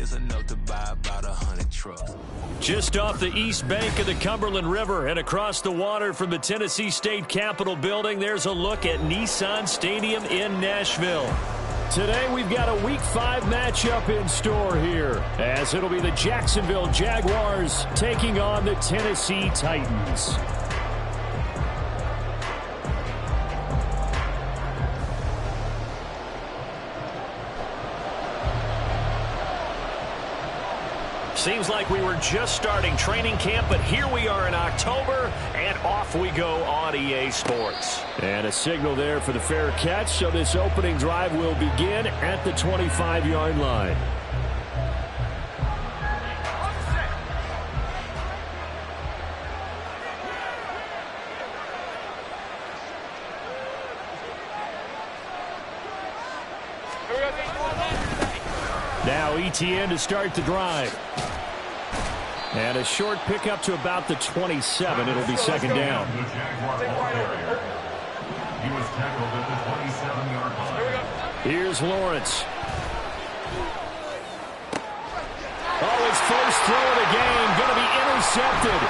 Here's a note to buy about 100 trucks. Just off the east bank of the Cumberland River and across the water from the Tennessee State Capitol building, there's a look at Nissan Stadium in Nashville. Today we've got a Week 5 matchup in store here, as it'll be the Jacksonville Jaguars taking on the Tennessee Titans. Seems like we were just starting training camp, but here we are in October, and off we go on EA Sports. And a signal there for the fair catch, so this opening drive will begin at the 25-yard line. Now ETN to start the drive. And a short pickup to about the 27. It'll be second down. He was tackled at the 27-yard line. Here's Lawrence. Oh, his first throw of the game going to be intercepted.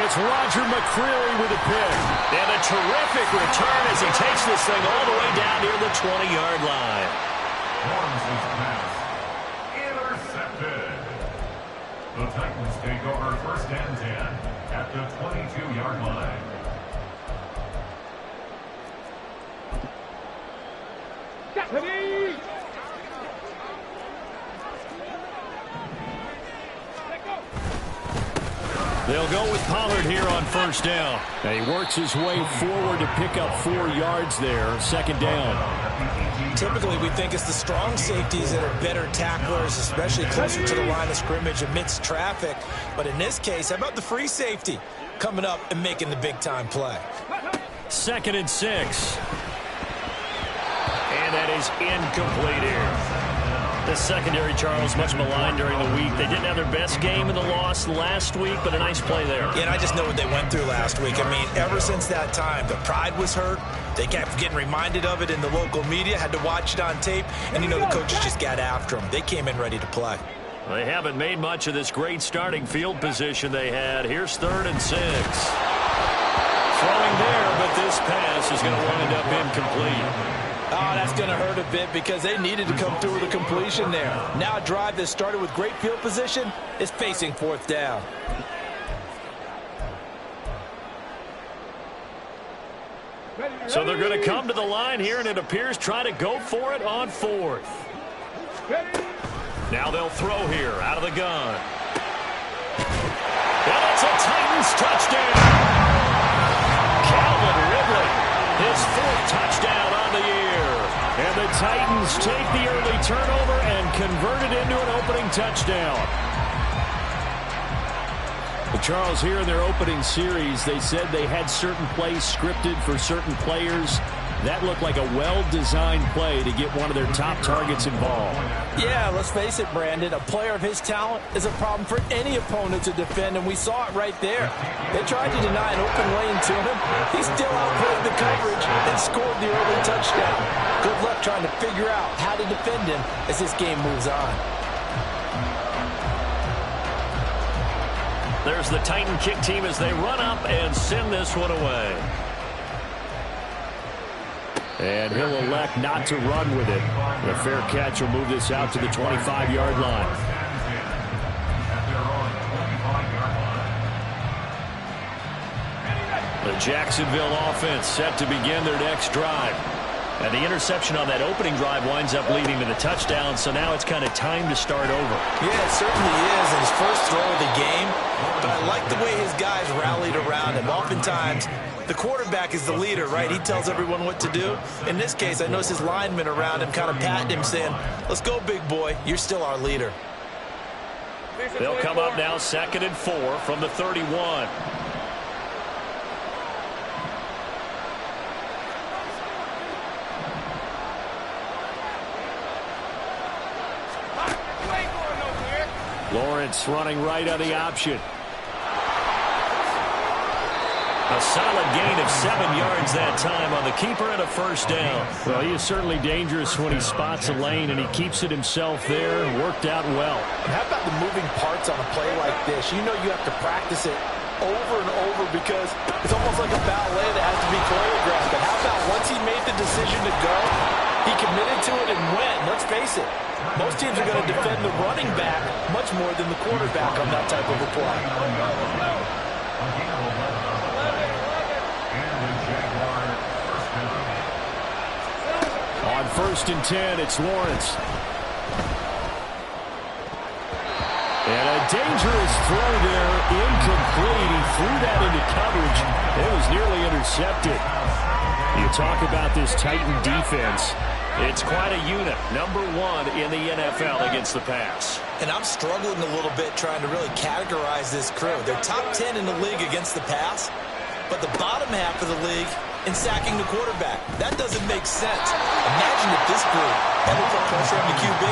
It's Roger McCreary with a pick. And a terrific return as he takes this thing all the way down near the 20-yard line. Lawrence's pass intercepted. The Titans take over first and 10 at the 22-yard line. They'll go with Pollard here on first down. And he works his way forward to pick up 4 yards there. Second down. Typically, we think it's the strong safeties that are better tacklers, especially closer to the line of scrimmage amidst traffic. But in this case, how about the free safety coming up and making the big-time play? 2nd and 6. And that is incomplete here. The secondary, Charles, much maligned during the week. They didn't have their best game in the loss last week, but a nice play there. Yeah, and I just know what they went through last week. I mean, ever since that time, the pride was hurt. They kept getting reminded of it in the local media, had to watch it on tape, and, you know, the coaches just got after them. They came in ready to play. They haven't made much of this great starting field position they had. Here's 3rd and 6. Throwing there, but this pass is going to wind up incomplete. Oh, that's going to hurt a bit because they needed to come through with a completion there. Now a drive that started with great field position is facing 4th down. So they're going to come to the line here, and it appears try to go for it on 4th. Now they'll throw here out of the gun. And it's a Titans touchdown. Calvin Ridley, his 4th touchdown on the year. And the Titans take the early turnover and convert it into an opening touchdown. Well, Charles, here in their opening series, they said they had certain plays scripted for certain players. That looked like a well-designed play to get one of their top targets involved. Yeah, let's face it, Brandon. A player of his talent is a problem for any opponent to defend, and we saw it right there. They tried to deny an open lane to him. He still outplayed the coverage and scored the early touchdown. Good luck trying to figure out how to defend him as this game moves on. There's the Titan kick team as they run up and send this one away. And he'll elect not to run with it. The fair catch will move this out to the 25-yard line. The Jacksonville offense set to begin their next drive. And the interception on that opening drive winds up leading to the touchdown, so now it's kind of time to start over. Yeah, it certainly is, and his first throw of the game. But I like the way his guys rallied around him. Oftentimes, the quarterback is the leader, right? He tells everyone what to do. In this case, I noticed his linemen around him kind of patting him, saying, let's go, big boy. You're still our leader. They'll come up now 2nd and 4 from the 31. Lawrence running right on the option. A solid gain of 7 yards that time on the keeper and a first down. Well, he is certainly dangerous when he spots a lane, and he keeps it himself there. Worked out well. And how about the moving parts on a play like this? You know you have to practice it over and over because it's almost like a ballet that has to be choreographed. But how about once he made the decision to go, he committed to it and went. Let's face it, most teams are going to defend the running back much more than the quarterback on that type of a play. On 1st and 10, it's Lawrence. And a dangerous throw there, incomplete. He threw that into coverage. It was nearly intercepted. You talk about this Titan defense. It's quite a unit, number 1 in the NFL against the pass. And I'm struggling a little bit trying to really categorize this crew. They're top 10 in the league against the pass, but the bottom half of the league in sacking the quarterback. That doesn't make sense. Imagine if this group ever put pressure on the QB,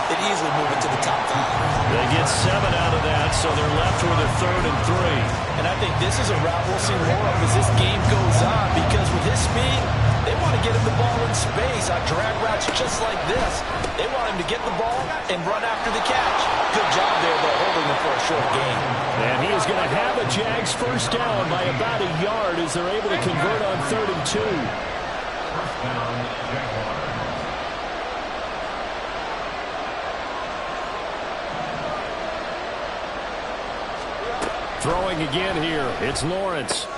they'd easily move into the top 5. They get 7 out of that, so they're left with a 3rd and 3. And I think this is a route we'll see more of as this game goes on, because with his speed, they want to get him the ball in space on drag routes just like this. They want him to get the ball and run after the catch. Good job there, though, holding him for a short gain. And he is going to have a Jags first down by about a yard as they're able to convert on 3rd and 2. First down, Jaguars. Throwing again here, it's Lawrence.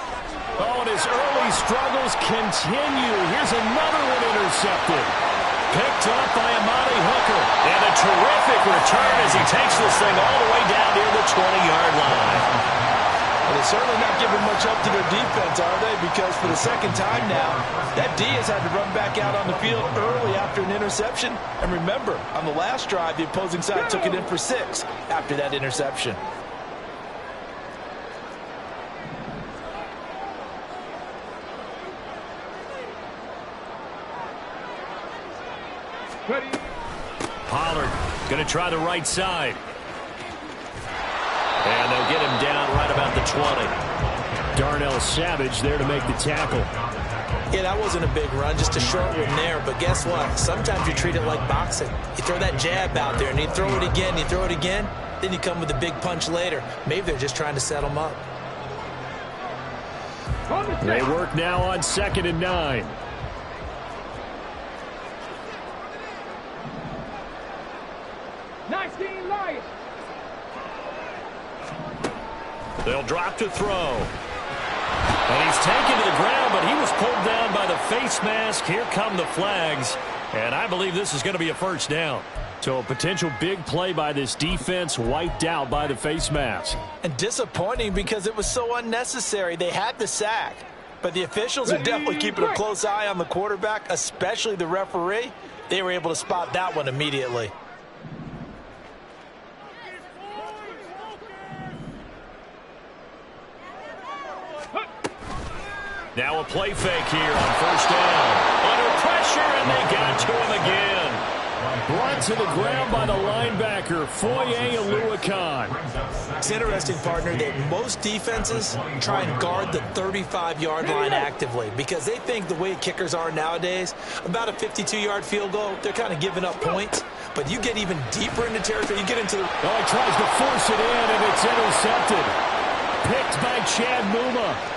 Oh, and his early struggles continue. Here's another one intercepted. Picked up by Amani Hooker. And a terrific return as he takes this thing all the way down near the 20-yard line. Well, they're certainly not giving much up to their defense, are they? Because for the second time now, that D has had to run back out on the field early after an interception. And remember, on the last drive, the opposing side took it in for 6 after that interception. Pollard going to try the right side. And they'll get him down right about the 20. Darnell Savage there to make the tackle. Yeah, that wasn't a big run, just a short one there. But guess what? Sometimes you treat it like boxing. You throw that jab out there, and you throw it again, you throw it again, then you come with a big punch later. Maybe they're just trying to set him up. They work now on 2nd and 9. They'll drop to throw. And he's taken to the ground, but he was pulled down by the face mask. Here come the flags. And I believe this is going to be a first down. So a potential big play by this defense wiped out by the face mask. And disappointing because it was so unnecessary. They had the sack. But the officials are definitely keeping a close eye on the quarterback, especially the referee. They were able to spot that one immediately. Now a play fake here on first down. Under pressure, and they got to him again. Brought to the ground by the linebacker, Foye Oluokun. It's interesting, partner, that most defenses try and guard the 35-yard line actively because they think the way kickers are nowadays, about a 52-yard field goal, they're kind of giving up points. But you get even deeper into territory, you get into the... Oh, he tries to force it in, and it's intercepted. Picked by Chad Muma.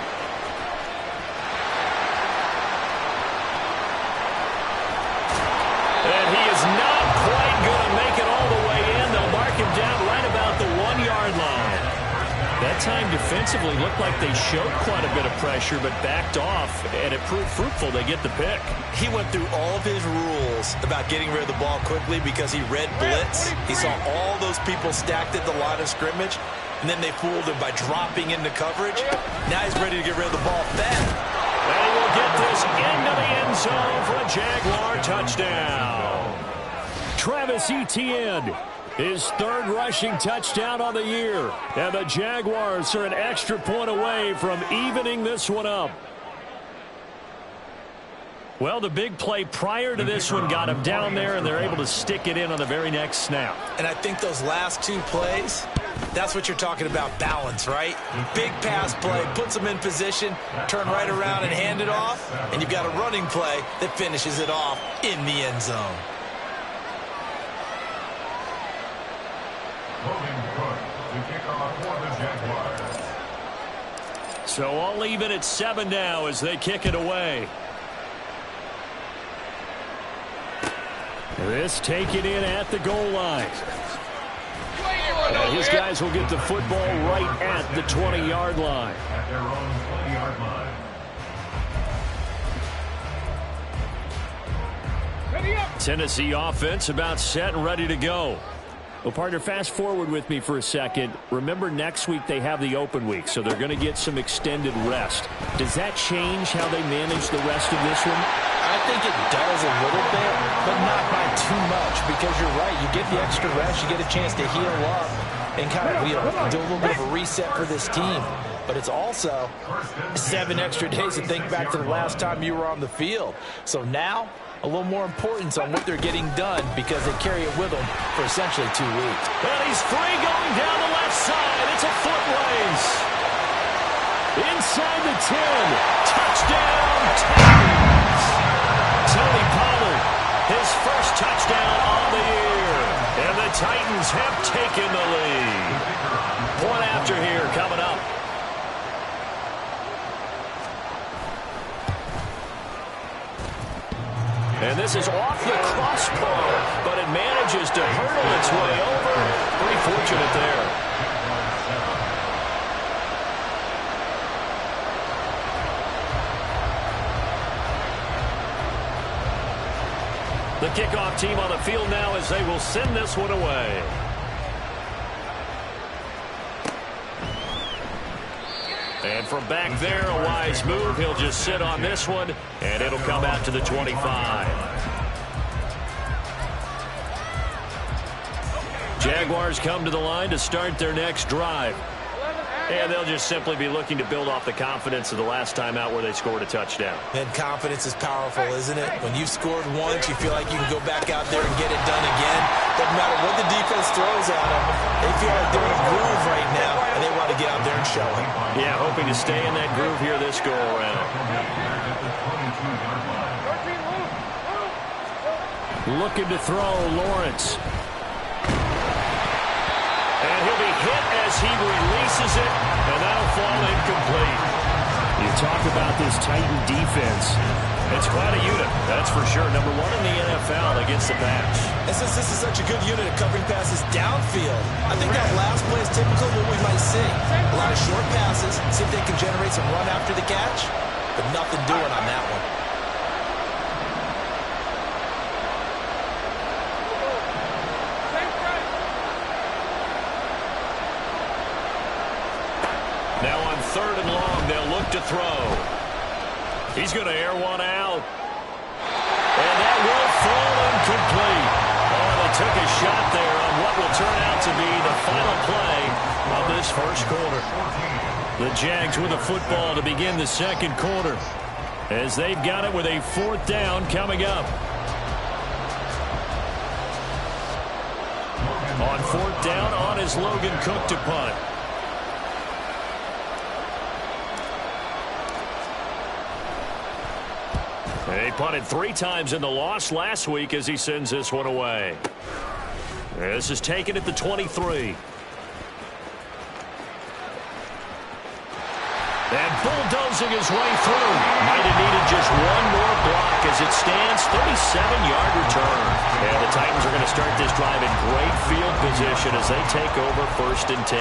And he is not quite going to make it all the way in. They'll mark him down right about the 1-yard line. That time defensively looked like they showed quite a bit of pressure but backed off, and it proved fruitful. They get the pick. He went through all of his rules about getting rid of the ball quickly because he read blitz. He saw all those people stacked at the line of scrimmage, and then they fooled him by dropping into coverage. Now he's ready to get rid of the ball fast. And he will get this into the end zone for a Jaguar touchdown. Travis Etienne, his 3rd rushing touchdown on the year. And the Jaguars are an extra point away from evening this one up. Well, the big play prior to this one got him down there, and they're able to stick it in on the very next snap. And I think those last two plays, that's what you're talking about, balance, right? Big pass play, puts them in position, turn right around and hand it off, and you've got a running play that finishes it off in the end zone. Logan Cook to kick off for the Jaguars. So I'll leave it at 7 now as they kick it away. This taken in at the goal line. And his guys will get the football right at the 20-yard line. At their own 20-yard line. Tennessee offense about set and ready to go. Well, partner, fast forward with me for a second. Remember, next week they have the open week, so they're going to get some extended rest. Does that change how they manage the rest of this one? I think it does a little bit, but not by too much, because you're right. You get the extra rest, you get a chance to heal up and kind of do a little bit of a reset for this team. But it's also 7 extra days to think back to the last time you were on the field. So now, a little more importance on what they're getting done because they carry it with them for essentially 2 weeks. And he's free going down the left side. It's a foot race. Inside the 10. Touchdown, Titans. Tony Pollard, his first touchdown on the year. And the Titans have taken the lead. Point after here coming up. And this is off the crossbar, but it manages to hurdle its way over. Pretty fortunate there. The kickoff team on the field now as they will send this one away. And from back there, a wise move. He'll just sit on this one, and it'll come out to the 25. Jaguars come to the line to start their next drive. And they'll just simply be looking to build off the confidence of the last time out where they scored a touchdown. And confidence is powerful, isn't it? When you've scored once, you feel like you can go back out there and get it done again. Doesn't matter what the defense throws at them. They feel like they're in a groove right now, and they want to get out there and show it. Yeah, hoping to stay in that groove here this go-around. Looking to throw, Lawrence. And he'll be hit as he releases it, and that'll fall incomplete. You talk about this Titan defense. It's quite a unit, that's for sure. Number 1 in the NFL against the pass. And since this is such a good unit at covering passes downfield, I think that last play is typical of what we might see. A lot of short passes, see if they can generate some run after the catch, but nothing doing on that one. Now on 3rd and long, they'll look to throw. He's going to air one out. And that will fall incomplete. Oh, they took a shot there on what will turn out to be the final play of this first quarter. The Jags with the football to begin the second quarter as they've got it with a 4th down coming up. On 4th down, on is Logan Cook to punt. They punted 3 times in the loss last week as he sends this one away. This is taken at the 23. And bulldozing his way through. Might have needed just one more block as it stands. 37-yard return. And the Titans are going to start this drive in great field position as they take over 1st and 10.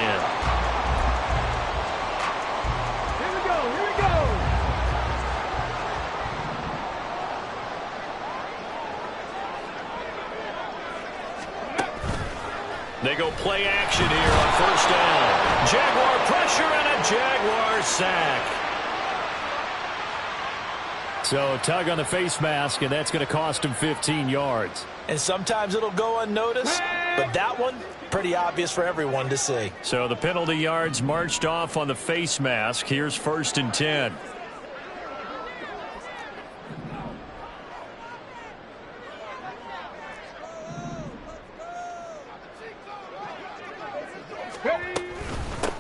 They go play action here on 1st down. Jaguar pressure and a Jaguar sack. So tug on the face mask, and that's going to cost him 15 yards. And sometimes it'll go unnoticed, but that one, pretty obvious for everyone to see. So the penalty yards marched off on the face mask. Here's 1st and 10.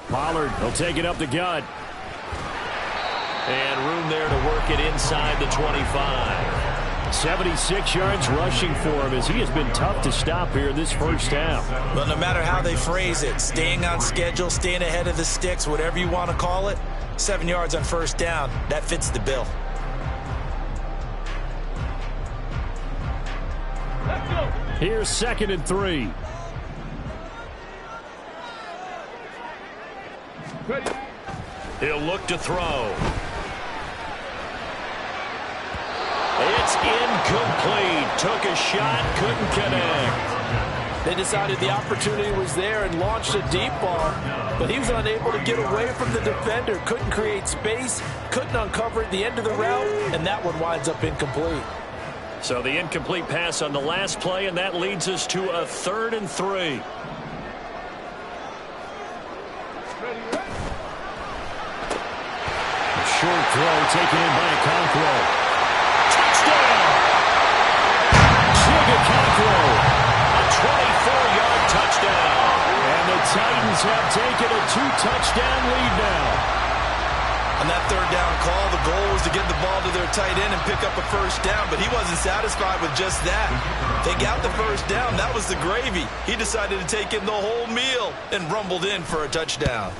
Pollard will take it up the gut. And room there to work it inside the 25. 76 yards rushing for him as he has been tough to stop here this first half. Well, no matter how they phrase it, staying on schedule, staying ahead of the sticks, whatever you want to call it, 7 yards on first down, that fits the bill. Here's 2nd and 3. He'll look to throw. It's incomplete. Took a shot, couldn't connect. They decided the opportunity was there and launched a deep ball, but he was unable to get away from the defender. Couldn't create space, couldn't uncover at the end of the route, and that one winds up incomplete. So the incomplete pass on the last play, and that leads us to a 3rd and 3. Short throw taken in by Okonkwo. Touchdown! Okonkwo, a 24-yard touchdown. And the Titans have taken a 2-touchdown lead now. On that 3rd down call, the goal was to get the ball to their tight end and pick up a first down, but he wasn't satisfied with just that. They got the first down. That was the gravy. He decided to take in the whole meal and rumbled in for a touchdown.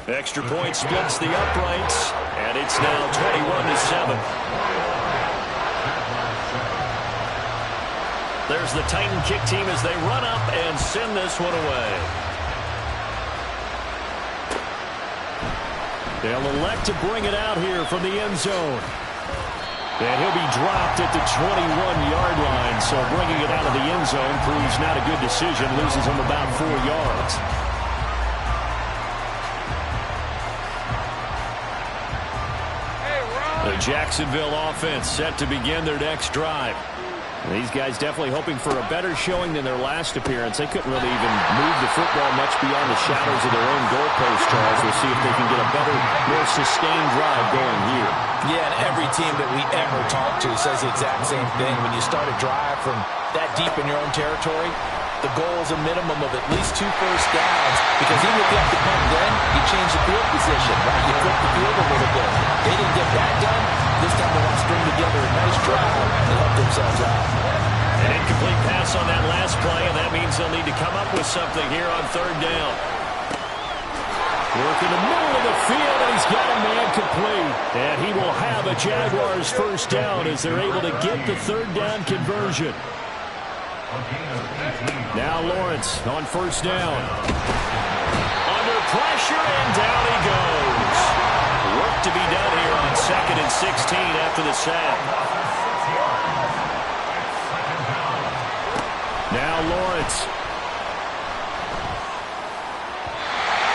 Extra point splits the uprights, and it's now 21-7. There's the Titan kick team as they run up and send this one away. They'll elect to bring it out here from the end zone. And he'll be dropped at the 21-yard line, so bringing it out of the end zone proves not a good decision, loses him about 4 yards. The Jacksonville offense set to begin their next drive. These guys definitely hoping for a better showing than their last appearance. They couldn't really even move the football much beyond the shadows of their own goalpost, Charles. We'll see if they can get a better, more sustained drive going here. Yeah, and every team that we ever talk to says the exact same thing. When you start a drive from that deep in your own territory, the goal is a minimum of at least 2 first downs, because even if you have to punt then, you change the field position, right? You flip the field a little bit. They didn't get that done. This time they want to string together a nice drive and help themselves out. An incomplete pass on that last play, and that means they'll need to come up with something here on 3rd down. Work in the middle of the field, and he's got a man complete. And he will have a Jaguars first down as they're able to get the 3rd down conversion. Now Lawrence on first down. Under pressure, and down he goes. Work to be done here on 2nd and 16 after the sack. Now Lawrence.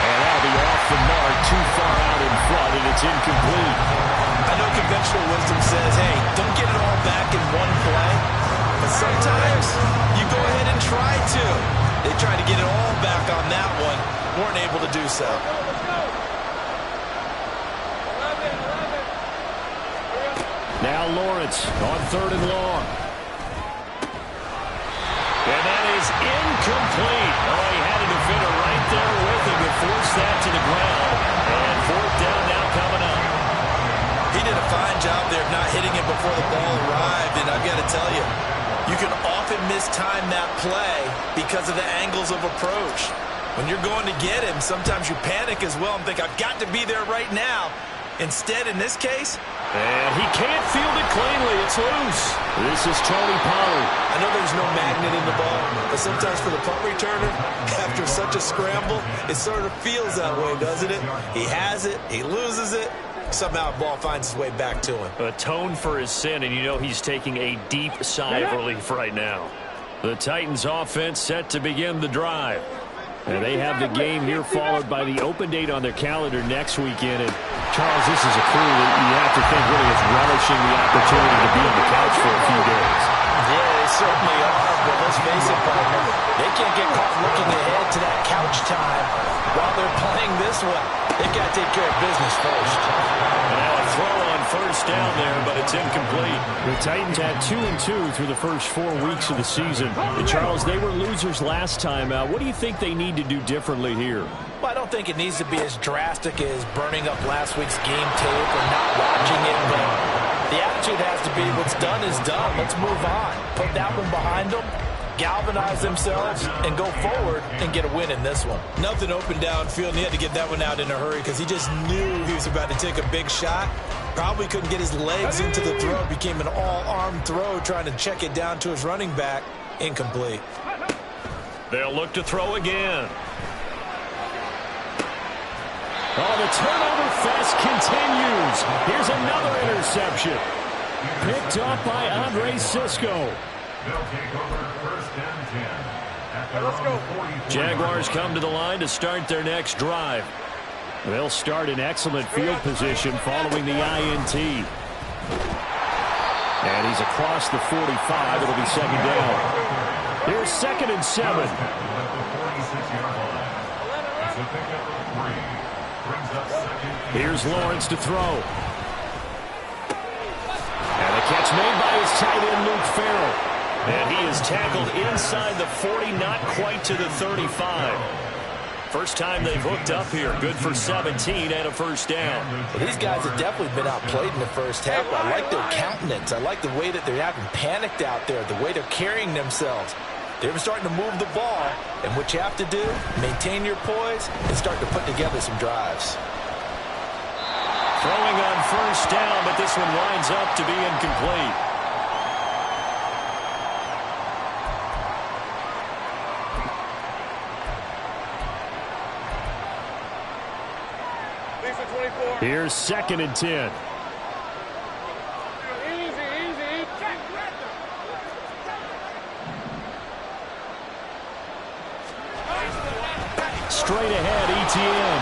And that'll be off the mark, too far out in front, and it's incomplete. I know conventional wisdom says, hey, don't get it all back in one play. But sometimes you go ahead and try to. They tried to get it all back on that one. Weren't able to do so. Now Lawrence on 3rd and long. And that is incomplete. Oh, he had a defender right there with him to force that to the ground. And 4th down now coming up. He did a fine job there of not hitting it before the ball arrived. And I've got to tell you, you can often mistime that play because of the angles of approach. When you're going to get him, sometimes you panic as well and think, I've got to be there right now. Instead, in this case, and he can't field it cleanly. It's loose. This is Tony Pollard. I know there's no magnet in the ball, but sometimes for the punt returner, after such a scramble, it sort of feels that way, doesn't it? He has it, he loses it, somehow the ball finds its way back to him. Atone for his sin, and you know he's taking a deep sigh of relief right now. The Titans offense set to begin the drive. And they have the game here followed by the open date on their calendar next weekend. And Charles, this is a crew that you have to think really is relishing the opportunity to be on the couch for a few days. Yeah, they certainly are, but let's face it, partner, they can't get caught looking ahead to that couch time while they're playing this one. They've got to take care of business first. And now a throw on first down there, but it's incomplete. The Titans had 2-2 through the first 4 weeks of the season. And Charles, they were losers last time out. What do you think they need to do differently here? Well, I don't think it needs to be as drastic as burning up last week's game tape or not watching it, but the attitude has to be what's done is done. Let's move on. Put that one behind them, galvanize themselves, and go forward and get a win in this one. Nothing open downfield, and he had to get that one out in a hurry because he just knew he was about to take a big shot. Probably couldn't get his legs into the throw. It became an all-arm throw trying to check it down to his running back. Incomplete. They'll look to throw again. Oh, the turnover fest continues. Here's another interception. Picked up by Andre Cisco. They'll take over first and 10. At their own 40. Jaguars come to the line to start their next drive. They'll start in excellent field position following the INT. And he's across the 45. It'll be second down. Here's 2nd and 7. At the 46-yard line. It's a pickup of 3. Brings up second. Here's Lawrence to throw. And the catch made by his tight end, Luke Farrell. And he is tackled inside the 40, not quite to the 35. First time they've hooked up here. Good for 17 and a first down. Well, these guys have definitely been outplayed in the first half. I like their countenance. I like the way that they're having panicked out there, the way they're carrying themselves. They're starting to move the ball, and what you have to do, maintain your poise and start to put together some drives. Throwing on first down, but this one winds up to be incomplete. Here's 2nd and 10. Straight ahead, ETN.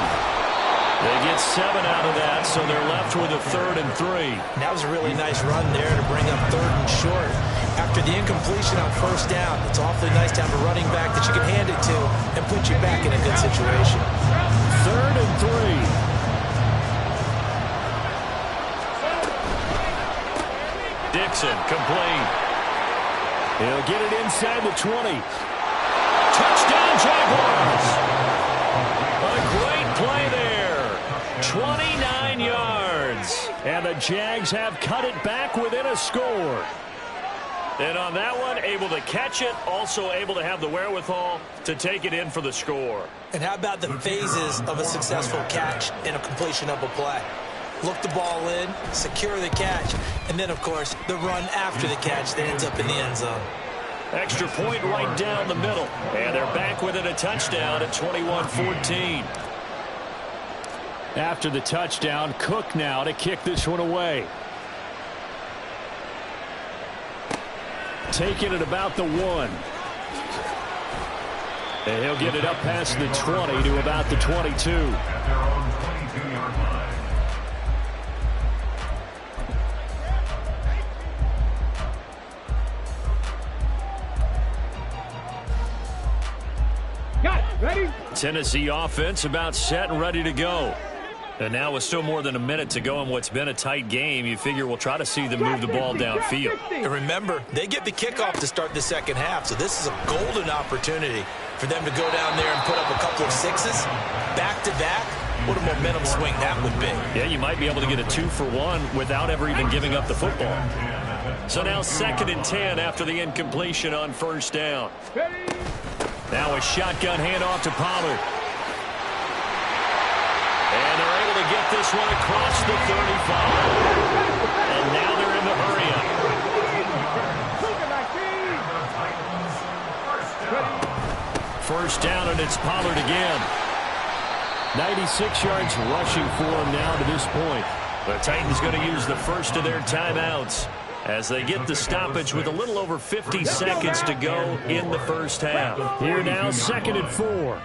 They get 7 out of that, so they're left with a 3rd and 3. That was a really nice run there to bring up 3rd and short. After the incompletion on first down, it's awfully nice to have a running back that you can hand it to and put you back in a good situation. 3rd and 3. Dixon, complete. He'll get it inside the 20. Touchdown, Jaguars. A great play there. 29 yards. And the Jags have cut it back within a score. And on that one, able to catch it, also able to have the wherewithal to take it in for the score. And how about the phases of a successful catch and a completion of a play? Look the ball in, secure the catch, and then, of course, the run after the catch that ends up in the end zone. Extra point right down the middle. And they're back within a touchdown at 21-14. After the touchdown, Cook now to kick this one away. Taking it about the 1. And he'll get it up past the 20 to about the 22. At their own 22-yard line. Tennessee offense about set and ready to go. And now with still more than a minute to go in what's been a tight game, you figure we'll try to see them move the ball downfield. And remember, they get the kickoff to start the second half, so this is a golden opportunity for them to go down there and put up a couple of sixes back-to-back. What a momentum swing that would be. Yeah, you might be able to get a 2-for-1 without ever even giving up the football. So now 2nd and 10 after the incompletion on first down. Now a shotgun handoff to Pollard. And they're able to get this one across the 35. And now they're in the hurry-up. First down, and it's Pollard again. 96 yards rushing for him now to this point. The Titans going to use the first of their timeouts as they get the stoppage with a little over 50 seconds to go in the first half. Here now, 2nd and 4.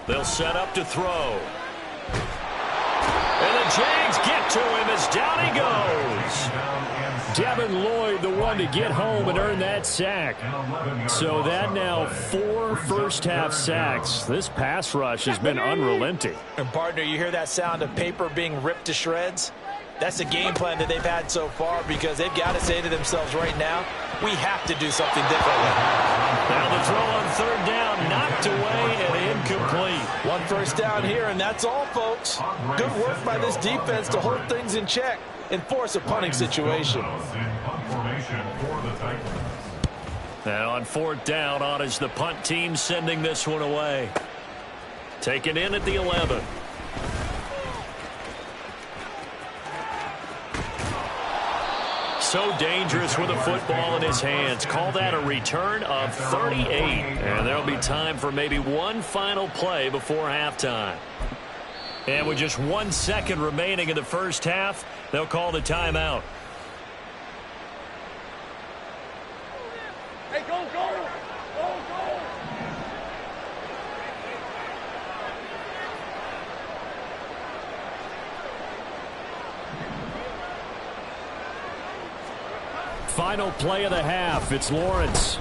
They'll set up to throw. And the Jags get to him as down he goes. Devin Lloyd, the one to get home and earn that sack. So that now 4 first-half sacks. This pass rush has been unrelenting. And, partner, you hear that sound of paper being ripped to shreds? That's the game plan that they've had so far, because they've got to say to themselves right now, we have to do something differently. Now the throw on third down, knocked away and incomplete. 1 first down here, and that's all, folks. Good work by this defense to hold things in check and force a punting situation. And on 4th down, on is the punt team sending this one away. Taken in at the 11. So dangerous with a football in his hands. Call that a return of 38. And there'll be time for maybe one final play before halftime. And with just 1 second remaining in the first half, they'll call the timeout. Hey, go, go! Go, go! Final play of the half. It's Lawrence.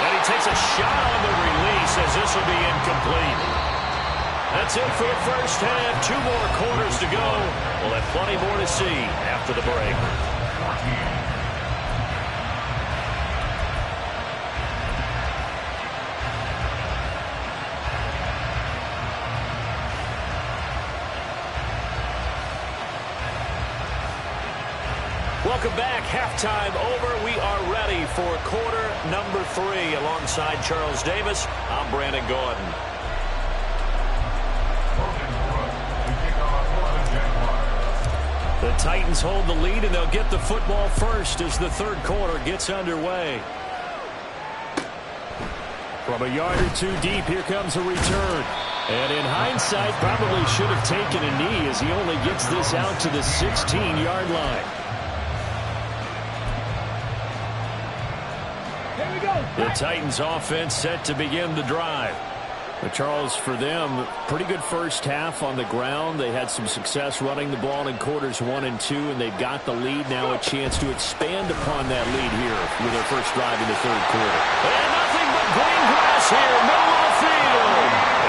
And he takes a shot on the release as this will be incomplete. That's it for the first half. 2 more quarters to go. We'll have plenty more to see after the break. Welcome back. Halftime over. We are ready for quarter number 3. Alongside Charles Davis, I'm Brandon Gordon. The Titans hold the lead, and they'll get the football first as the third quarter gets underway. From a yard or 2 deep, here comes a return. And in hindsight, probably should have taken a knee as he only gets this out to the 16-yard line. The Titans offense set to begin the drive. But Charles, for them, pretty good first half on the ground. They had some success running the ball in quarters 1 and 2, and they've got the lead now, a chance to expand upon that lead here with their first drive in the third quarter. And nothing but green grass here, middle of the field.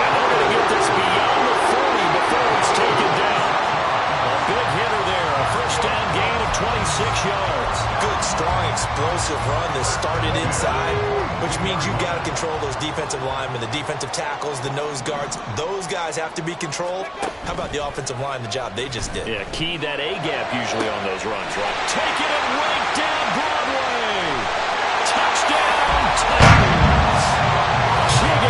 And they're going to get this beyond the 40 before it's taken down. A big hitter there, a first down gain of 26 yards. Good, strong, explosive run that started inside, which means you've got to control those defensive linemen, the defensive tackles, the nose guards. Those guys have to be controlled. How about the offensive line, the job they just did? Yeah, key that A-gap usually on those runs, right? Taking it right down Broadway. Touchdown, Titans. Chigga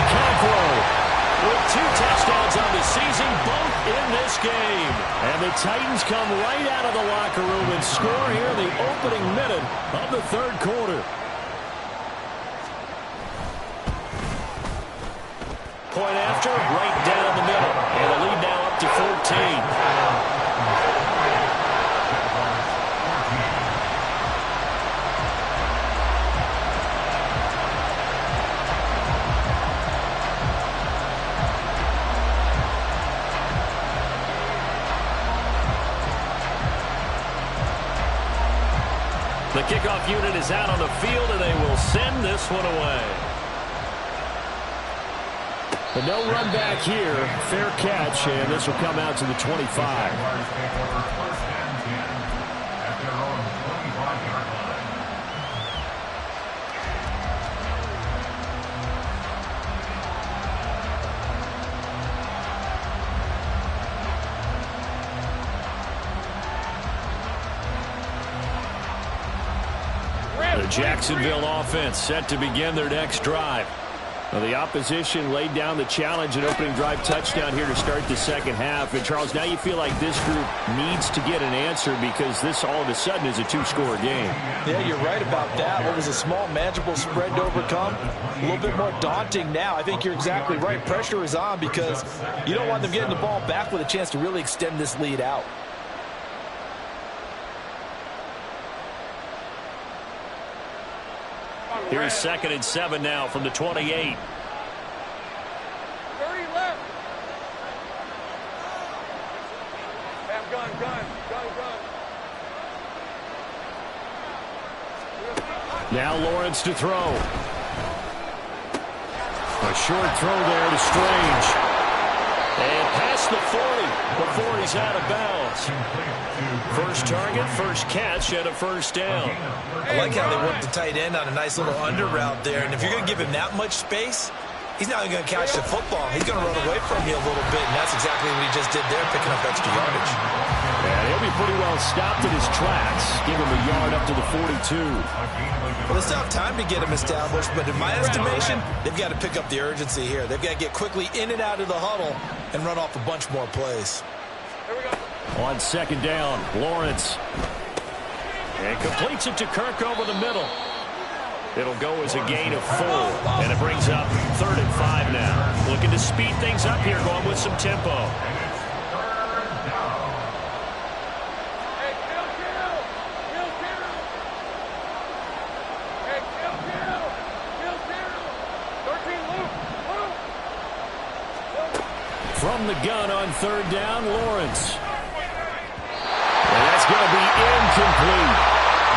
with 2 touchdowns on the season, both in this game. And the Titans come right out of the locker room and score here in the opening minute of the third quarter. Point after, right down the middle. And the lead now up to 14. The kickoff unit is out on the field, and they will send this one away. But no run back here. Fair catch, and this will come out to the 25. The Jacksonville offense set to begin their next drive. Well, the opposition laid down the challenge and opening drive touchdown here to start the second half. And, Charles, now you feel like this group needs to get an answer because this all of a sudden is a 2-score game. Yeah, you're right about that. What was a small, manageable spread to overcome? A little bit more daunting now. I think you're exactly right. Pressure is on because you don't want them getting the ball back with a chance to really extend this lead out. Here's 2nd and 7 now from the 28. 30 left. Bam, gun. Now Lawrence to throw. A short throw there to Strange. And past the 40 before he's out of bounds. First target, first catch, and a first down. I like how they work the tight end on a nice little under route there. And if you're going to give him that much space, he's not going to catch the football. He's going to run away from you a little bit, and that's exactly what he just did there, picking up extra yardage. And he'll be pretty well stopped in his tracks. Give him a yard up to the 42. Well, they still have time to get him established, but in my estimation, they've got to pick up the urgency here. They've got to get quickly in and out of the huddle and run off a bunch more plays. On second down, Lawrence. And completes it to Kirk over the middle. It'll go as a gain of 4, and it brings up 3rd and 5 now. Looking to speed things up here, going with some tempo. From the gun on 3rd down, Lawrence. And that's going to be incomplete.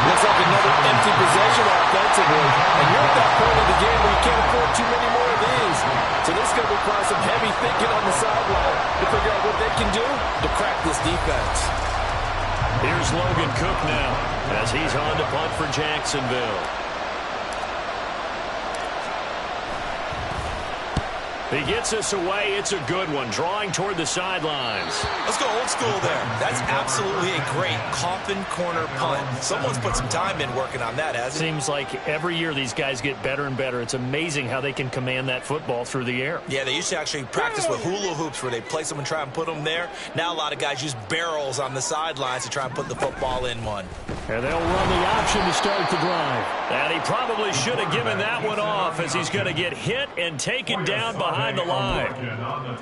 Looks like another empty possession offensively. And you're at that point of the game where you can't afford too many more of these. So this is going to require some heavy thinking on the sideline to figure out what they can do to crack this defense. Here's Logan Cook now as he's on to punt for Jacksonville. He gets us away. It's a good one. Drawing toward the sidelines. Let's go old school there. That's absolutely a great coffin corner punt. Someone's put some time in working on that, hasn't it? Seems like every year these guys get better and better. It's amazing how they can command that football through the air. Yeah, they used to actually practice with hula hoops where they place them and try and put them there. Now a lot of guys use barrels on the sidelines to try and put the football in one. And they'll run the option to start the drive. And he probably should have given that one off as he's going to get hit and taken down behind the line.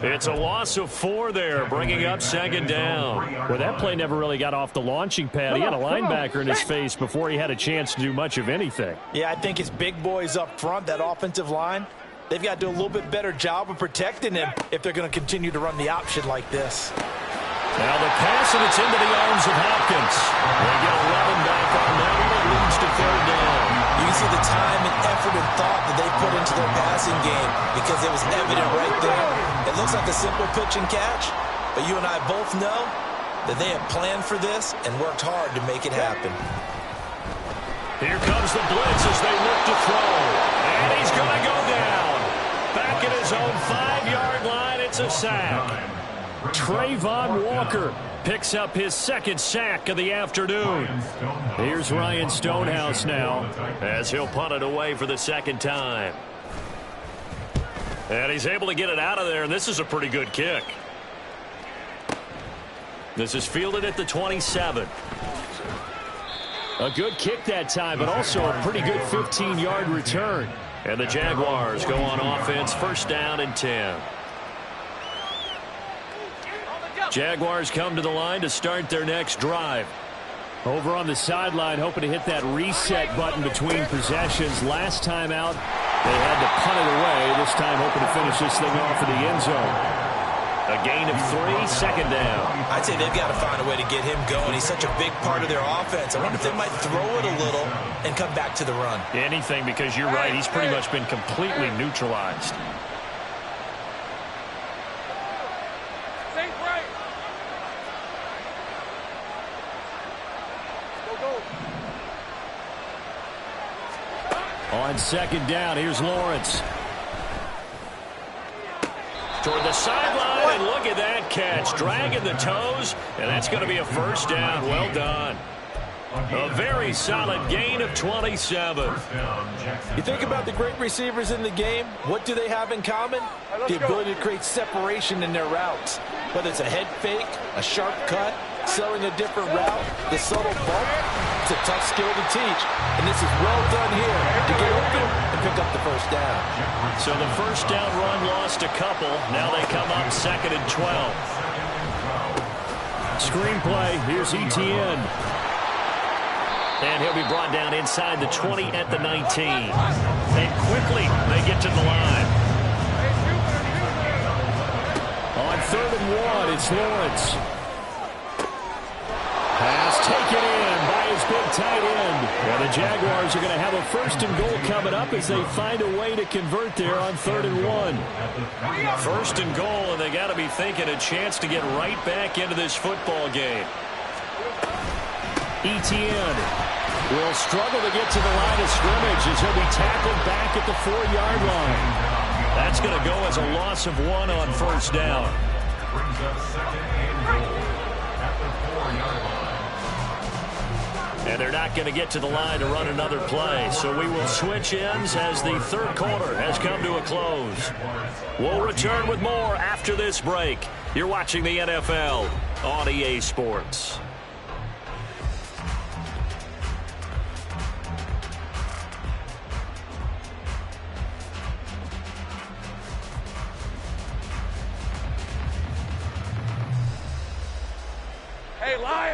It's a loss of 4 there, bringing up 2nd down. Well, that play never really got off the launching pad. He had a linebacker in his face before he had a chance to do much of anything. Yeah, I think it's big boys up front, that offensive line. They've got to do a little bit better job of protecting him if they're going to continue to run the option like this. Now the pass, and it's into the arms of Hopkins. They get 11 back on that one. It leads to 3rd down. You can see the time and effort and thought that they put into their passing game because it was evident right there. It looks like a simple pitch and catch, but you and I both know that they have planned for this and worked hard to make it happen. Here comes the blitz as they look to throw. And he's going to go down. Back at his own 5-yard line, it's a sack. Trayvon Walker picks up his 2nd sack of the afternoon. Here's Ryan Stonehouse now as he'll punt it away for the 2nd time. And he's able to get it out of there, and this is a pretty good kick. This is fielded at the 27. A good kick that time, but also a pretty good 15-yard return. And the Jaguars go on offense, 1st down and 10. Jaguars come to the line to start their next drive. Over on the sideline, hoping to hit that reset button between possessions. Last time out, they had to punt it away. This time hoping to finish this thing off in the end zone. A gain of 3, 2nd down. I'd say they've got to find a way to get him going. He's such a big part of their offense. I wonder if they might throw it a little and come back to the run. Anything, because you're right. He's pretty much been completely neutralized. On 2nd down, here's Lawrence. Toward the sideline, and look at that catch. Dragging the toes, and that's going to be a 1st down. Well done. A very solid gain of 27. You think about the great receivers in the game, what do they have in common? The ability to create separation in their routes. Whether it's a head fake, a sharp cut, selling a different route, the subtle bump, it's a tough skill to teach. And this is well done here to get open and pick up the 1st down. So the 1st down run lost a couple. Now they come up 2nd and 12. Screenplay, here's Etienne. And he'll be brought down inside the 20 at the 19. And quickly they get to the line. On 3rd and 1, it's Lawrence. Pass taken in by his big tight end. And the Jaguars are going to have a 1st and goal coming up as they find a way to convert there on 3rd and 1. 1st and goal, and they got to be thinking a chance to get right back into this football game. Etienne will struggle to get to the line of scrimmage as he'll be tackled back at the 4-yard line. That's going to go as a loss of 1 on 1st down. Brings up 2nd and goal at the 4-yard line. And they're not going to get to the line to run another play. So we will switch ends as the 3rd quarter has come to a close. We'll return with more after this break. You're watching the NFL on EA Sports.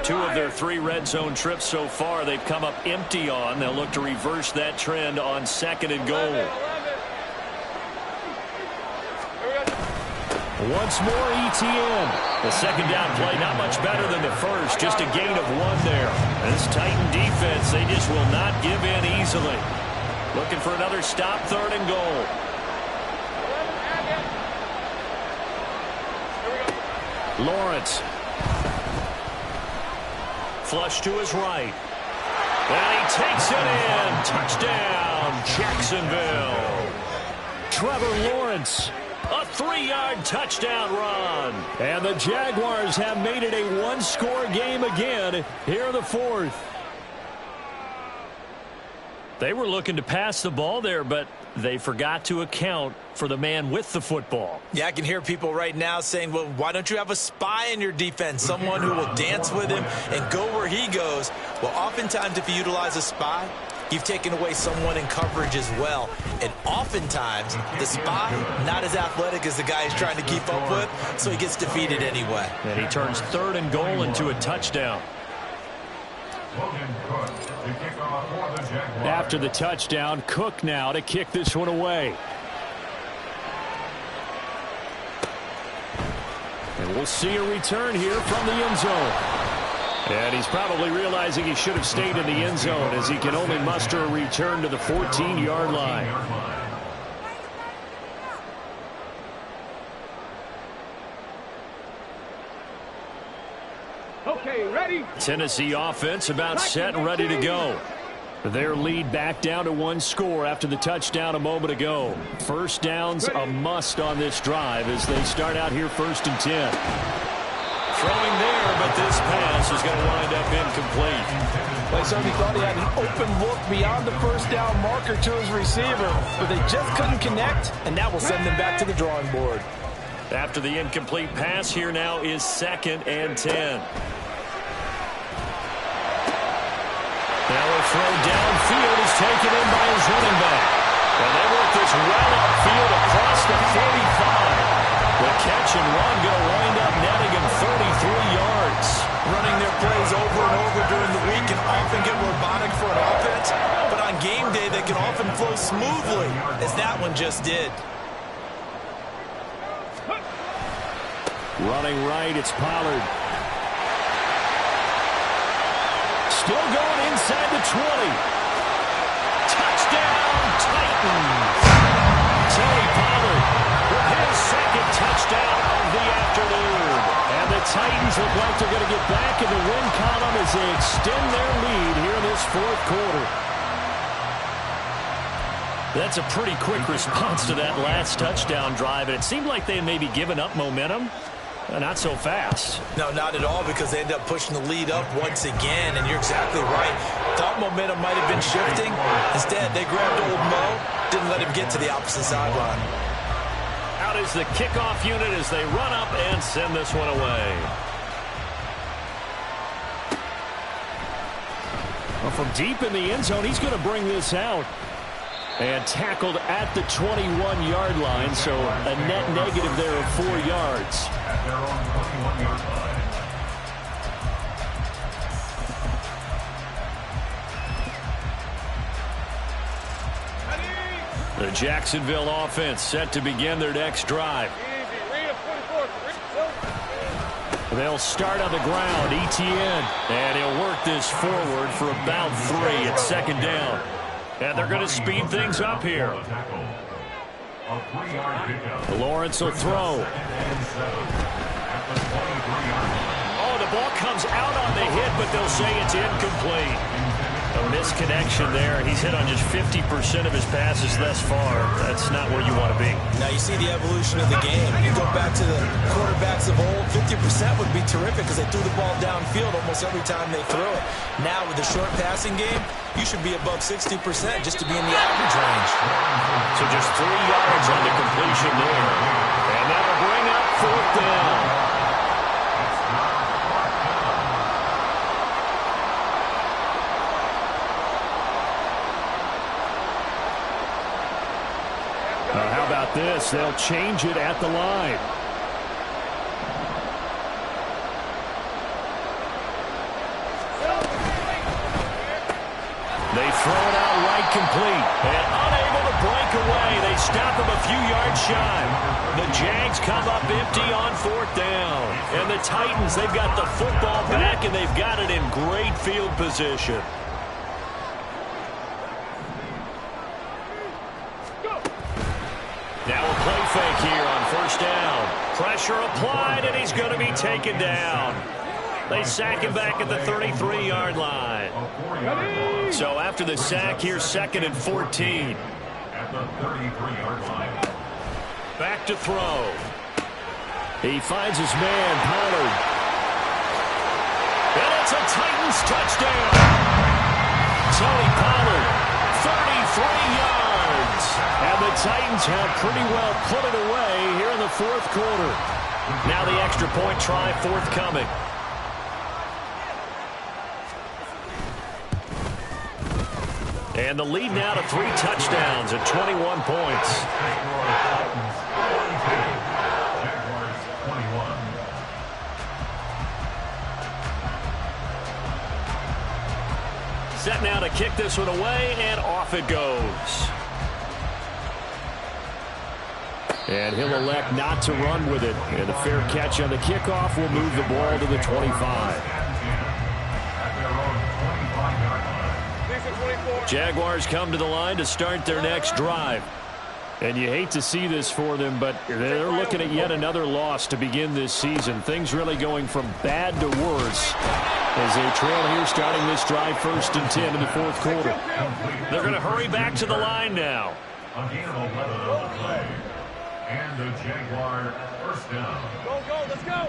Two of their 3 red zone trips so far they've come up empty on. They'll look to reverse that trend on 2nd and goal. Once more Etienne. The 2nd down play not much better than the 1st. Just a gain of 1 there. This Titan defense, they just will not give in easily. Looking for another stop, 3rd and goal. Lawrence. Flush to his right. And he takes it in. Touchdown, Jacksonville. Trevor Lawrence, a 3-yard touchdown run. And the Jaguars have made it a 1-score game again here in the 4th. They were looking to pass the ball there, but they forgot to account for the man with the football. Yeah, I can hear people right now saying, well, why don't you have a spy in your defense, someone who will dance with him and go where he goes? Well, oftentimes if you utilize a spy, you've taken away someone in coverage as well. And oftentimes, the spy, not as athletic as the guy he's trying to keep up with, so he gets defeated anyway. And he turns 3rd and goal into a touchdown. After the touchdown, Cook now to kick this one away. And we'll see a return here from the end zone. And he's probably realizing he should have stayed in the end zone as he can only muster a return to the 14-yard line. Okay, ready? Tennessee offense about set and ready to go. Their lead back down to 1 score after the touchdown a moment ago. 1st down's a must on this drive as they start out here 1st and 10. Throwing there, but this pass is going to wind up incomplete. They certainly thought he had an open look beyond the 1st down marker to his receiver, but they just couldn't connect, and that will send them back to the drawing board. After the incomplete pass, here now is 2nd and 10. Now a throw downfield is taken in by his running back. And they work this well upfield across the 45. The catch and run going to wind up netting him 33 yards. Running their plays over and over during the week can often get robotic for an offense, but on game day they can often flow smoothly, as that one just did. Running right, it's Pollard. Still going inside the 20. Touchdown, Titans. Teddy Pollard with his 2nd touchdown of the afternoon. And the Titans look like they're going to get back in the win column as they extend their lead here in this 4th quarter. That's a pretty quick response to that last touchdown drive, and it seemed like they had maybe given up momentum. Not so fast. No, not at all, because they end up pushing the lead up once again, and you're exactly right. Thought momentum might have been shifting. Instead, they grabbed old Mo, didn't let him get to the opposite sideline. Out is the kickoff unit as they run up and send this one away. Well, from deep in the end zone, he's going to bring this out. And tackled at the 21-yard line, so a net negative there of 4 yards. At their own 21-yard line. The Jacksonville offense set to begin their next drive. They'll start on the ground. Etienne. And he'll work this forward for about 3 at second down. And they're going to speed things up here. Lawrence will throw. Oh, the ball comes out on the hit, but they'll say it's incomplete. A misconnection there. He's hit on just 50% of his passes thus far. That's not where you want to be. Now you see the evolution of the game. You go back to the quarterbacks of old, 50% would be terrific because they threw the ball downfield almost every time they threw it. Now with the short passing game, you should be above 60% just to be in the average range. So just 3 yards on the completion there. And that'll bring up 4th down. How about this? They'll change it at the line. They throw it out right complete. And unable to break away. They stop him a few yards shy. The Jags come up empty on 4th down. And the Titans, they've got the football back, and they've got it in great field position. Now a play fake here on 1st down. Pressure applied, and he's going to be taken down. They sack him back at the 33-yard line. So after the sack, here's 2nd and 14. At the 33-yard line. Back to throw. He finds his man, Pollard. And it's a Titans touchdown. Tony Pollard, 33 yards. And the Titans have pretty well put it away here in the 4th quarter. Now the extra point try forthcoming. And the lead now to 3 touchdowns at 21 points. Jaguars 21. Set now to kick this one away, and off it goes. And he'll elect not to run with it. And a fair catch on the kickoff will move the ball to the 25. Jaguars come to the line to start their next drive. And you hate to see this for them, but they're looking at yet another loss to begin this season. Things really going from bad to worse as they trail here starting this drive 1st and 10 in the 4th quarter. They're going to hurry back to the line now. Again, 11 on the play. And the Jaguar 1st down. Go, let's go.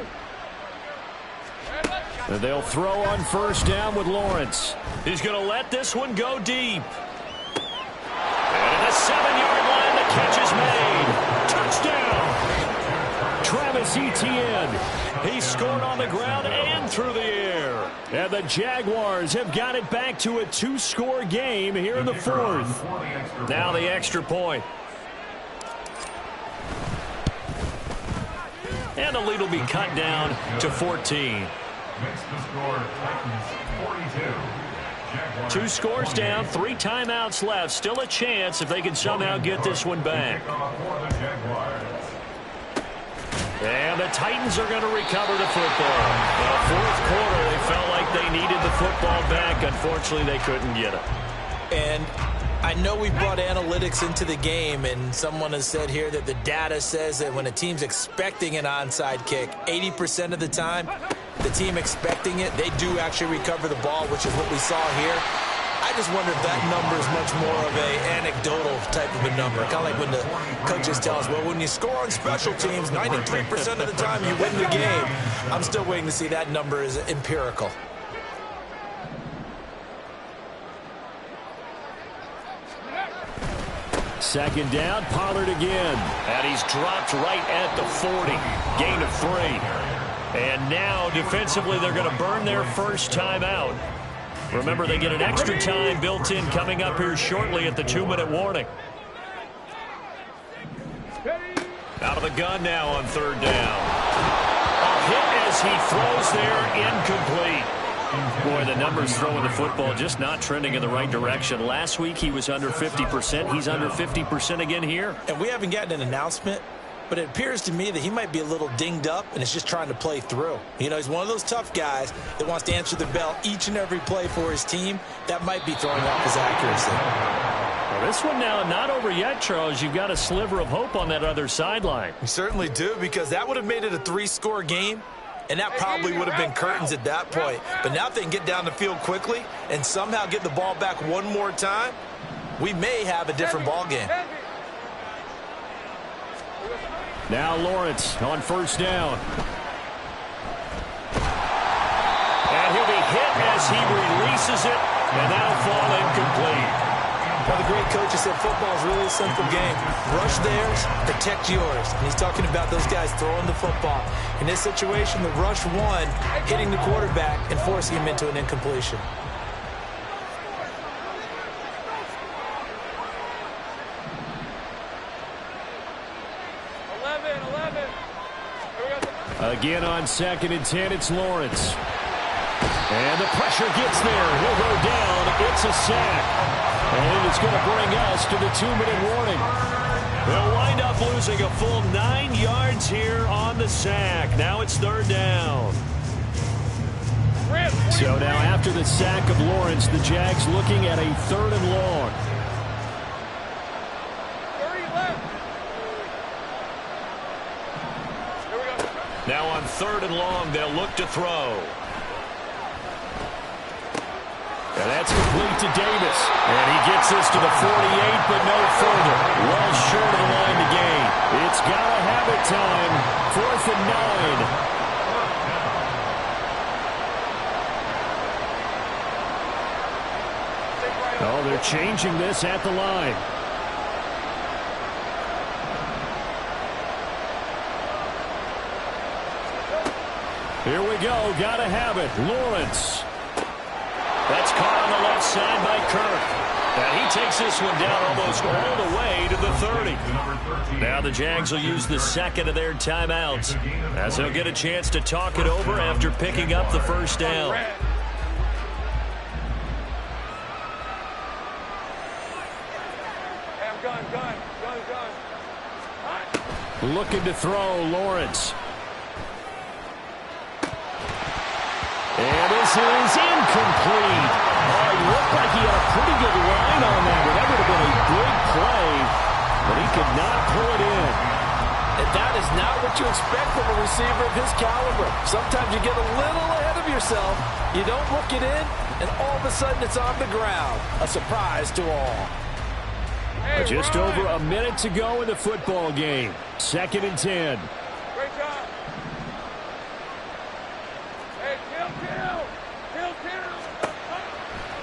And they'll throw on 1st down with Lawrence. He's going to let this one go deep. And at the 7-yard line, the catch is made. Touchdown! Travis Etienne. He scored on the ground and through the air. And the Jaguars have got it back to a 2-score game here in the 4th. Now the extra point. And the lead will be cut down to 14. Makes the score Titans 42. 2 scores down, 3 timeouts left. Still a chance if they can somehow get this one back. And the Titans are going to recover the football. In the 4th quarter, they felt like they needed the football back. Unfortunately, they couldn't get it. And I know we brought analytics into the game, and someone has said here that the data says that when a team's expecting an onside kick, 80% of the time, the team expecting it, they do actually recover the ball, which is what we saw here. I just wonder if that number is much more of a anecdotal type of a number. Kind of like when the coaches tell us, well, when you score on special teams, 93% of the time you win the game. I'm still waiting to see that number is empirical. Second down, Pollard again. And he's dropped right at the 40. Gain of 3. And now, defensively, they're going to burn their first time out. Remember, they get an extra time built in coming up here shortly at the 2-minute warning. Out of the gun now on 3rd down. A hit as he throws there, incomplete. Boy, the numbers throwing the football just not trending in the right direction. Last week he was under 50%. He's under 50% again here. And we haven't gotten an announcement but it appears to me that he might be a little dinged up and is just trying to play through. You know, he's one of those tough guys that wants to answer the bell each and every play for his team. That might be throwing off his accuracy. Well, this one now not over yet, Charles. You've got a sliver of hope on that other sideline. You certainly do, because that would have made it a 3-score game, and that probably would have been curtains at that point. But now if they can get down the field quickly and somehow get the ball back one more time, we may have a different ball game. Now Lawrence on first down. And he'll be hit as he releases it, and that'll fall incomplete. Well, the great coach has said football is really a simple game. Rush theirs, protect yours. And he's talking about those guys throwing the football. In this situation, the rush one, hitting the quarterback and forcing him into an incompletion. Again on 2nd and 10, it's Lawrence. And the pressure gets there. He'll go down. It's a sack. And it's going to bring us to the 2-minute warning. They'll wind up losing a full 9 yards here on the sack. Now it's 3rd down. So now after the sack of Lawrence, the Jags looking at a 3rd and long. Now on 3rd and long, they'll look to throw. And that's complete to Davis. And he gets this to the 48, but no further. Well short of the line to gain. It's got to have it time. 4th and 9. Oh, they're changing this at the line. Here we go. Got to have it. Lawrence. That's caught on the left side by Kirk. And he takes this one down almost all the way to the 30. Now the Jags will use the second of their timeouts, as they'll get a chance to talk it over after picking up the first down. Looking to throw, Lawrence. And this is incomplete. Oh, he looked like he had a pretty good line on that. That would have been a big play, but he could not pull it in. And that is not what you expect from a receiver of his caliber. Sometimes you get a little ahead of yourself. You don't look it in, and all of a sudden it's on the ground. A surprise to all. Hey, just over a minute to go in the football game. 2nd and 10. Great job. Hey, kill.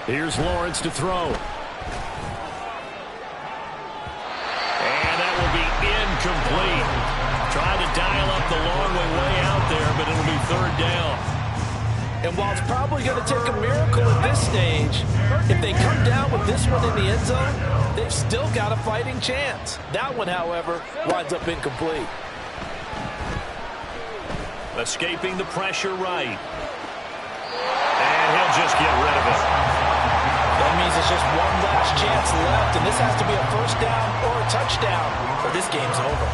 Here's Lawrence to throw. And that will be incomplete. Trying to dial up the long way out there, but it'll be 3rd down. And while it's probably going to take a miracle at this stage, if they come down with this one in the end zone, they've still got a fighting chance. That one, however, winds up incomplete. Escaping the pressure right. And he'll just get rid of it. That means it's just one last chance left, and this has to be a 1st down or a touchdown, or this game's over.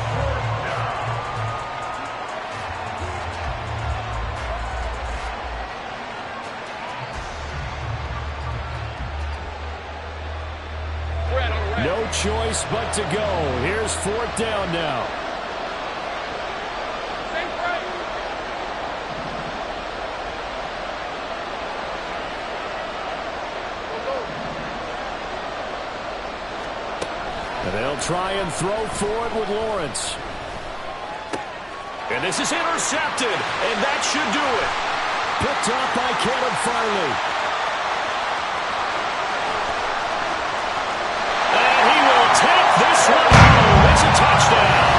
No choice but to go. Here's 4th down now. And they'll try and throw for it with Lawrence. And this is intercepted, and that should do it. Picked up by Caleb Farley. And he will take this one home. It's a touchdown.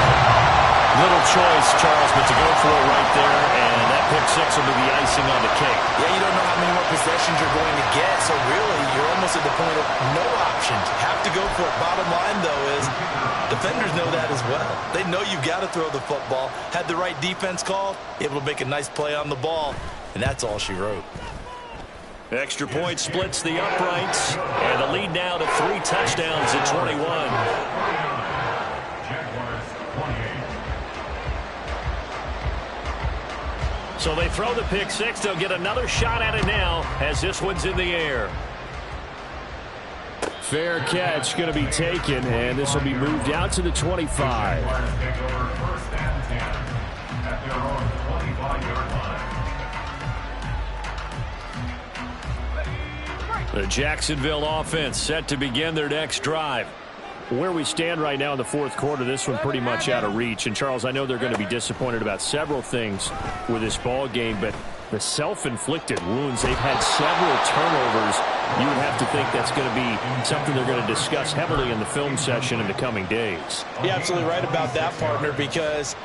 Little choice, Charles, but to go for it right there, and that pick six will be the icing on the cake. Yeah, you don't know how many more possessions you're going to get, so really you're almost at the point of no options. Have to go for it. Bottom line, though, is defenders know that as well. They know you've got to throw the football. Had the right defense called, able to make a nice play on the ball, and that's all she wrote. Extra point splits the uprights, and the lead now to 3 touchdowns at 21. So they throw the pick six. They'll get another shot at it now as this one's in the air. Fair catch going to be taken, and this will be moved out to the 25. The Jacksonville offense set to begin their next drive. Where we stand right now in the fourth quarter, this one pretty much out of reach. And, Charles, I know they're going to be disappointed about several things with this ball game, but the self-inflicted wounds, they've had several turnovers. You would have to think that's going to be something they're going to discuss heavily in the film session in the coming days. You're absolutely right about that, partner, because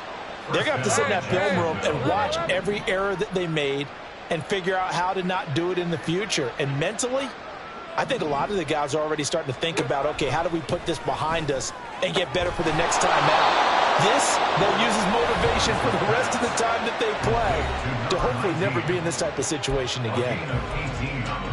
they're going to have to sit in that film room and watch every error that they made and figure out how to not do it in the future. And mentally, I think a lot of the guys are already starting to think about, okay, how do we put this behind us and get better for the next time out? This, they'll use as motivation for the rest of the time that they play to hopefully never be in this type of situation again.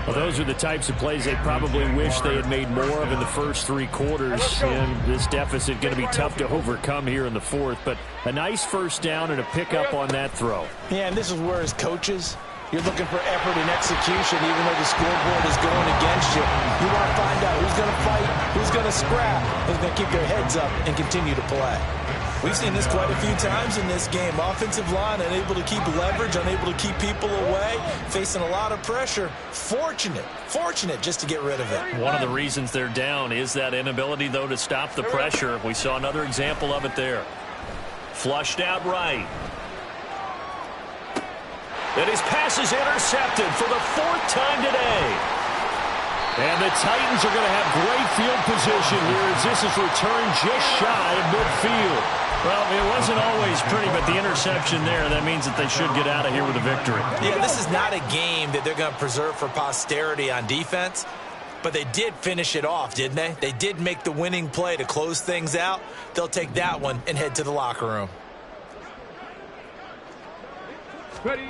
Well, those are the types of plays they probably wish they had made more of in the first three quarters. And this deficit going to be tough to overcome here in the fourth. But a nice first down and a pickup on that throw. Yeah, and this is where, as coaches, you're looking for effort and execution, even though the scoreboard is going against you. You want to find out who's going to fight, who's going to scrap, who's going to keep their heads up and continue to play. We've seen this quite a few times in this game. Offensive line unable to keep leverage, unable to keep people away, facing a lot of pressure. Fortunate just to get rid of it. One of the reasons they're down is that inability, though, to stop the pressure. We saw another example of it there. Flushed out right. And his pass is intercepted for the fourth time today. And the Titans are going to have great field position here as this is returned just shy of midfield. Well, it wasn't always pretty, but the interception there, that means that they should get out of here with a victory. Yeah, this is not a game that they're going to preserve for posterity on defense, but they did finish it off, didn't they? They did make the winning play to close things out. They'll take that one and head to the locker room. Ready.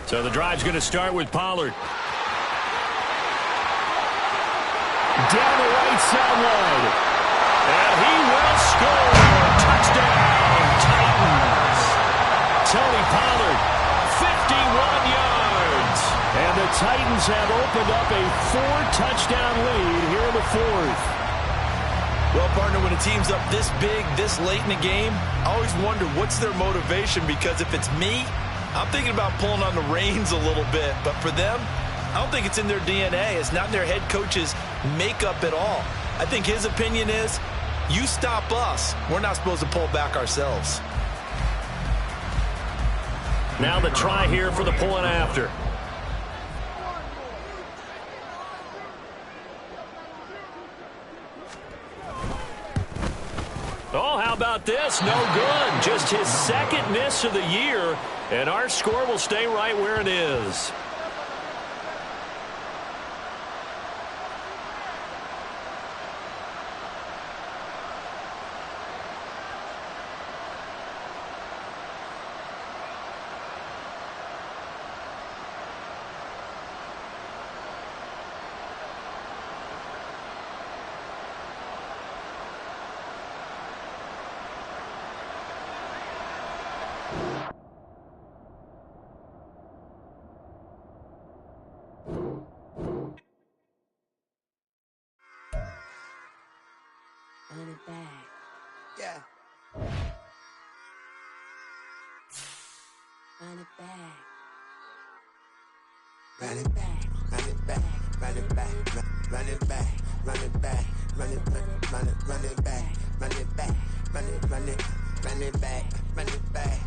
So the drive's going to start with Pollard. Down the right sideline. And he will score. Touchdown, Titans. Tony Pollard, 51 yards. And the Titans have opened up a 4-touchdown lead here in the fourth. Well, partner, when a team's up this big, this late in the game, I always wonder what's their motivation, because if it's me, I'm thinking about pulling on the reins a little bit. But for them, I don't think it's in their DNA. It's not in their head coach's makeup at all. I think his opinion is, you stop us, we're not supposed to pull back ourselves. Now the try here for the point after. Oh, how about this? No good. Just his second miss of the year, and our score will stay right where it is. Run it back. Yeah. Run it back. Run it back. Run it back. Run it back. Run it back. Run it back. Run it back. Run it run it back. Run it back. Run it run it run it back. Run it back.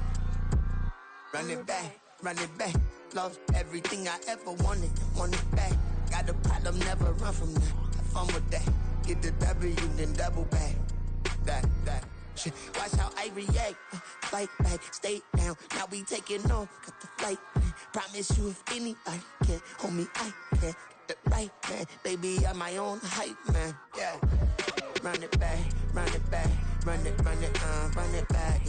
Run it back. Run it back. Love everything I ever wanted. Want it back. Got a problem, never run from that. Have fun with that. Get the W, then double back. That shit. Watch how I react. Fight back, stay down. Now we taking off. Got the flight. Promise you if anybody can hold me, I can. Get the right man. Baby, I'm my own hype man. Yeah. Run it back, run it back, run it back.